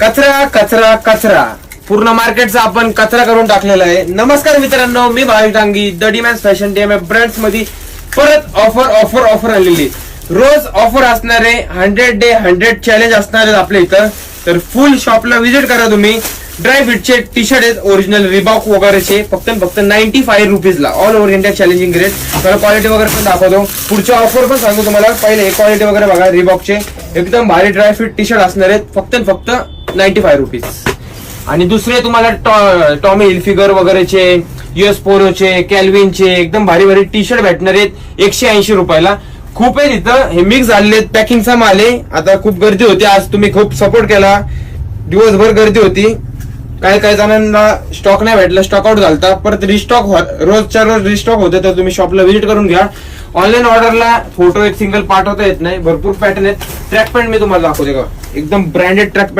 कचरा कचरा कचरा पूर्ण मार्केटचा आपण कचरा करून टाकलेला आहे. नमस्कार मित्रांनो, मी Bhavik Dangi the demons fashion DMF brands मध्ये परत ऑफर आलेली. रोज ऑफर असणारे 100 डे 100 चॅलेंज असणार आहेत आपल्या इथं. तर फुल शॉपला व्हिजिट करा तुम्ही. ड्राय फिटचे टी शर्ट आहेत ओरिजिनल रिबॉक वगैरेचे फक्त 95 रुपीजला all over India challenging rate. मला क्वालिटी वगैरे पण दाखवतो, पुढच्या ऑफर पण सांगतो तुम्हाला. पहिले क्वालिटी वगैरे बघा, रिबॉकचे एकदम भारी ड्राय फिट टी शर्ट असणार आहेत फक्त 95 रुपीज. आणि दुसरे तुम्हाला टॉमी हिलफिगर वगैरेचे, US पोलोचे, कॅल्विनचे एकदम भारी भारी टी शर्ट भेटणार आहेत 180 रुपयाला. खूप आहे तिथं, हे मिक्स झालेले पॅकिंगचा माल आहे. आता खूप गर्दी होती, आज तुम्ही खूप सपोर्ट केला, दिवसभर गर्दी होती. काही जणांना स्टॉक नाही भेटला, स्टॉक आउट झालता. परत रिस्टॉक रोजच्या रोज रिस्टॉक होते, तर तुम्ही शॉपला व्हिजिट करून घ्या. ऑनलाईन ऑर्डरला फोटो एक सिंगल पाठवता येत नाही, भरपूर पॅटर्न आहेत. ट्रॅक पॅन्ट मी तुम्हाला दाखवते का, एकदम ब्रँडेड ट्रॅक पॅन्ट